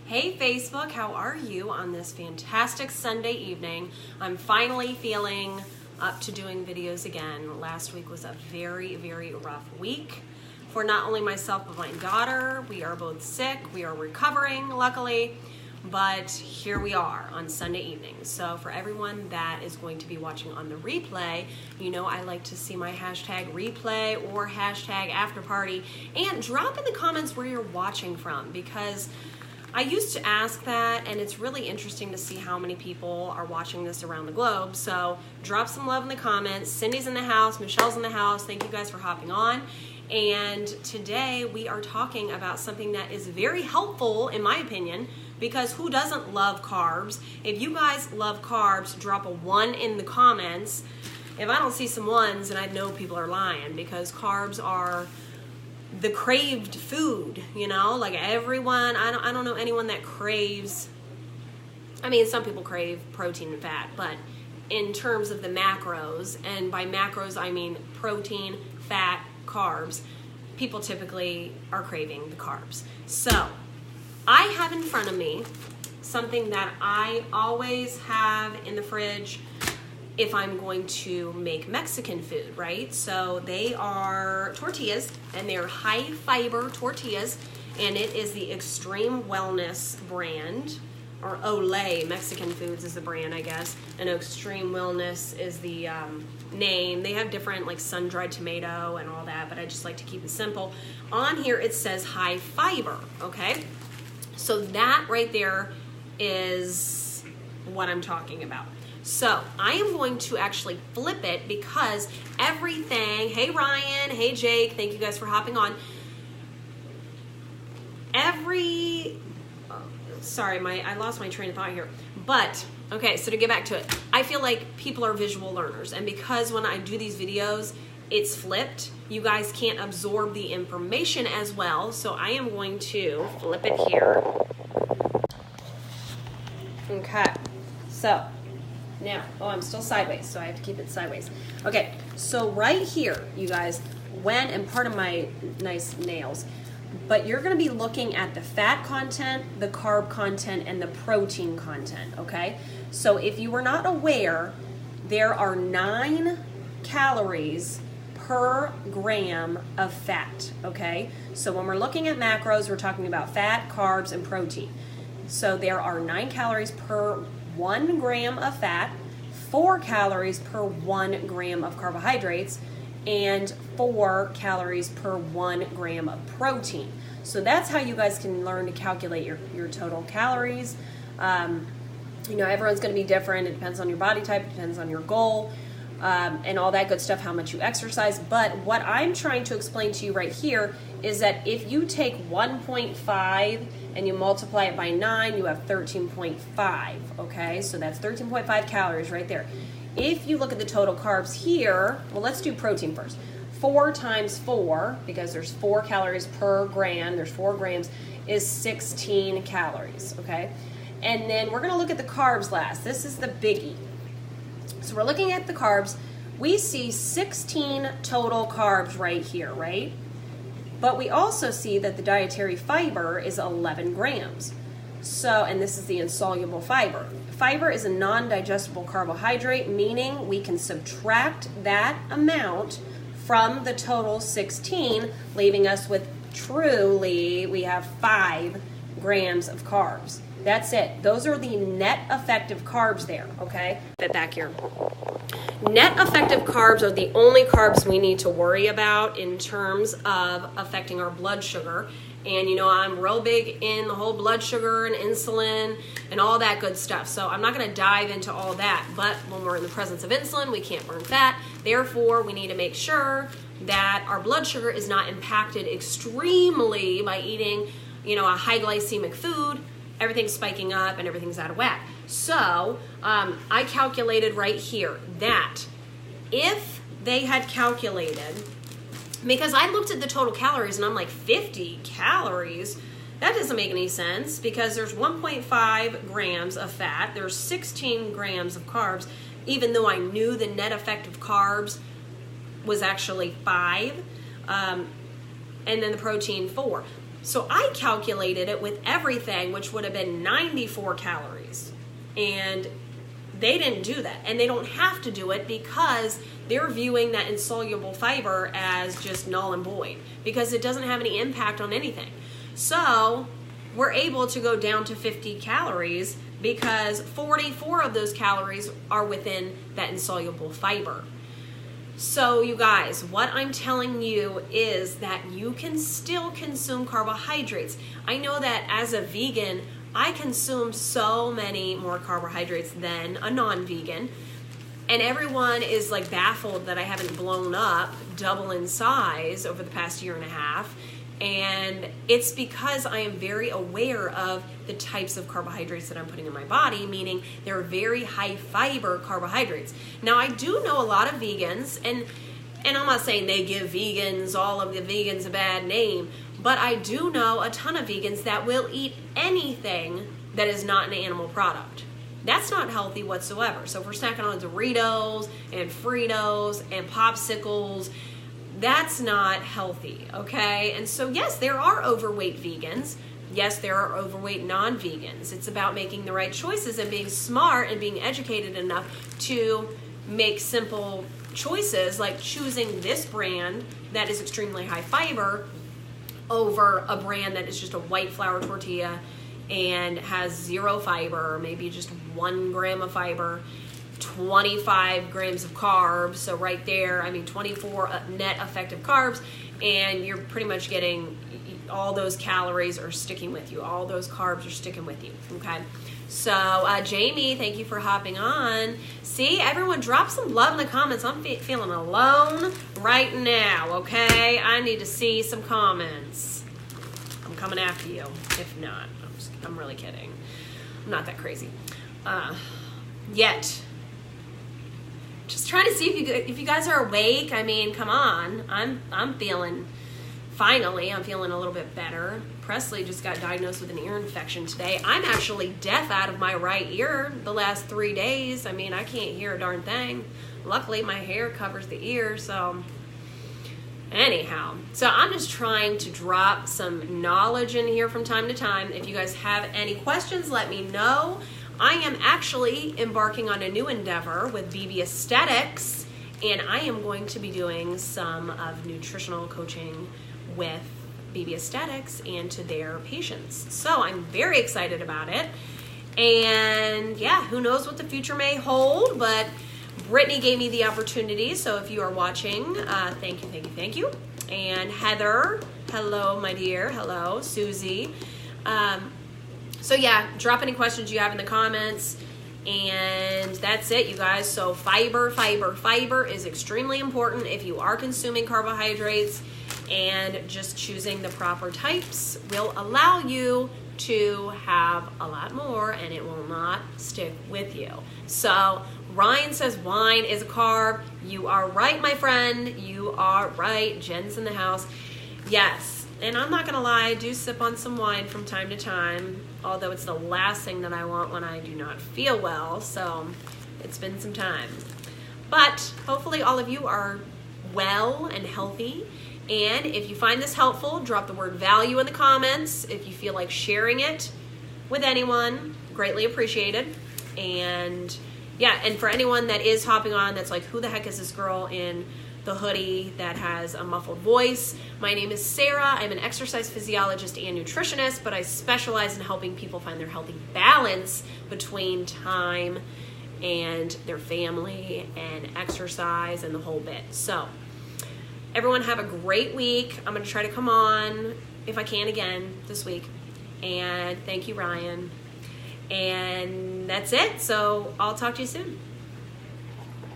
Hey Facebook, how are you on this fantastic Sunday evening? I'm finally feeling up to doing videos again. Last week was a very, very rough week for not only myself but my daughter. We are both sick. We are recovering, luckily, but here we are on Sunday evening. So for everyone that is going to be watching on the replay, you know I like to see my hashtag replay or hashtag after party, and drop in the comments where you're watching from, because I used to ask that, and it's really interesting to see how many people are watching this around the globe. So drop some love in the comments. Cindy's in the house, Michelle's in the house. Thank you guys for hopping on. And today we are talking about something that is very helpful, in my opinion, because who doesn't love carbs? If you guys love carbs, drop a 1 in the comments. If I don't see some 1s, then I know people are lying, because carbs are the craved food, you know, like everyone. I don't know anyone that craves. I mean, some people crave protein and fat, but in terms of the macros, and by macros I mean protein, fat, carbs, people typically are craving the carbs. So I have in front of me something that I always have in the fridge if I'm going to make Mexican food, right? So they are tortillas, and they're high fiber tortillas, and it is the Extreme Wellness brand, or Olay Mexican Foods is the brand, I guess, and Extreme Wellness is the name. They have different, like sun-dried tomato and all that, but I just like to keep it simple. On here it says high fiber, okay? So that right there is what I'm talking about. So I am going to actually flip it, because everything, hey Ryan, hey Jake, thank you guys for hopping on. I lost my train of thought here. But, okay, so to get back to it, I feel like people are visual learners, and because when I do these videos, it's flipped, you guys can't absorb the information as well, so I am going to flip it here. Okay, so now, I'm still sideways, so I have to keep it sideways. Okay, so right here, you guys, and part of my nice nails, but you're going to be looking at the fat content, the carb content, and the protein content, okay? So if you were not aware, there are 9 calories per gram of fat, okay? So when we're looking at macros, we're talking about fat, carbs, and protein. So there are 9 calories per 1 gram of fat, 4 calories per 1 gram of carbohydrates, and 4 calories per 1 gram of protein. So that's how you guys can learn to calculate your total calories. You know, everyone's going to be different. It depends on your body type, it depends on your goal, and all that good stuff, how much you exercise. But what I'm trying to explain to you right here is that if you take 1.5 and you multiply it by 9, you have 13.5, okay? So that's 13.5 calories right there. If you look at the total carbs here, well, let's do protein first. 4 times 4, because there's 4 calories per gram, there's 4 grams, is 16 calories, okay? And then we're gonna look at the carbs last. This is the biggie. So we're looking at the carbs. We see 16 total carbs right here, right? But we also see that the dietary fiber is 11 grams. So, and this is the insoluble fiber. Fiber is a non-digestible carbohydrate, meaning we can subtract that amount from the total 16, leaving us with we have 5 grams of carbs. That's it. Those are the net effective carbs there, okay? Fit back here. Net effective carbs are the only carbs we need to worry about in terms of affecting our blood sugar. And you know, I'm real big in the whole blood sugar and insulin and all that good stuff. So I'm not going to dive into all that. But when we're in the presence of insulin, we can't burn fat. Therefore, we need to make sure that our blood sugar is not impacted extremely by eating, you know, a high glycemic food. Everything's spiking up and everything's out of whack. So I calculated right here that if they had calculated, because I looked at the total calories and I'm like, 50 calories? That doesn't make any sense, because there's 1.5 grams of fat, there's 16 grams of carbs, even though I knew the net effective carbs was actually 5, and then the protein 4. So I calculated it with everything, which would have been 94 calories. And they didn't do that. And they don't have to do it because they're viewing that insoluble fiber as just null and void because it doesn't have any impact on anything. So we're able to go down to 50 calories because 44 of those calories are within that insoluble fiber. So you guys, what I'm telling you is that you can still consume carbohydrates. I know that as a vegan, I consume so many more carbohydrates than a non-vegan. And everyone is like baffled that I haven't blown up double in size over the past year and a half. And it's because I am very aware of the types of carbohydrates that I'm putting in my body, meaning they're very high fiber carbohydrates. Now, I do know a lot of vegans, and I'm not saying they give vegans, all of the vegans, a bad name, but I do know a ton of vegans that will eat anything that is not an animal product. That's not healthy whatsoever. So if we're snacking on Doritos and Fritos and popsicles, that's not healthy, okay? And so yes, there are overweight vegans. Yes, there are overweight non-vegans. It's about making the right choices and being smart and being educated enough to make simple choices, like choosing this brand that is extremely high fiber over a brand that is just a white flour tortilla and has 0 fiber, or maybe just 1 gram of fiber, 25 grams of carbs. So right there, 24 net effective carbs, and you're pretty much getting all those calories are sticking with you. All those carbs are sticking with you, okay? So Jamie, thank you for hopping on. See, everyone drop some love in the comments. I'm feeling alone right now, okay? I need to see some comments. I'm coming after you. If not, I'm really kidding. I'm not that crazy. Yet. Just trying to see if you guys are awake. Come on. I'm feeling a little bit better. Presley just got diagnosed with an ear infection today. I'm actually deaf out of my right ear the last 3 days. I can't hear a darn thing. Luckily, my hair covers the ear, so anyhow. So I'm just trying to drop some knowledge in here from time to time. If you guys have any questions, let me know. I am actually embarking on a new endeavor with BB Aesthetics, and I am going to be doing some of nutritional coaching with BB Aesthetics and to their patients. So I'm very excited about it. And yeah, who knows what the future may hold, but Brittany gave me the opportunity. So if you are watching, thank you. And Heather, hello, my dear. Hello, Susie. So yeah, drop any questions you have in the comments. And that's it, you guys. So fiber is extremely important if you are consuming carbohydrates, and just choosing the proper types will allow you to have a lot more, and it will not stick with you. So Ryan says wine is a carb. You are right, my friend. You are right. Jen's in the house. Yes, and I'm not gonna lie, I do sip on some wine from time to time, although it's the last thing that I want when I do not feel well. So it's been some time, but hopefully all of you are well and healthy. And if you find this helpful, drop the word value in the comments. If you feel like sharing it with anyone, greatly appreciated. And yeah, and for anyone that is hopping on that's like, who the heck is this girl in the hoodie that has a muffled voice? My name is Sarah. I'm an exercise physiologist and nutritionist, but I specialize in helping people find their healthy balance between time and their family and exercise and the whole bit. So everyone have a great week. I'm going to try to come on if I can again this week. And thank you, Ryan. And that's it. So I'll talk to you soon.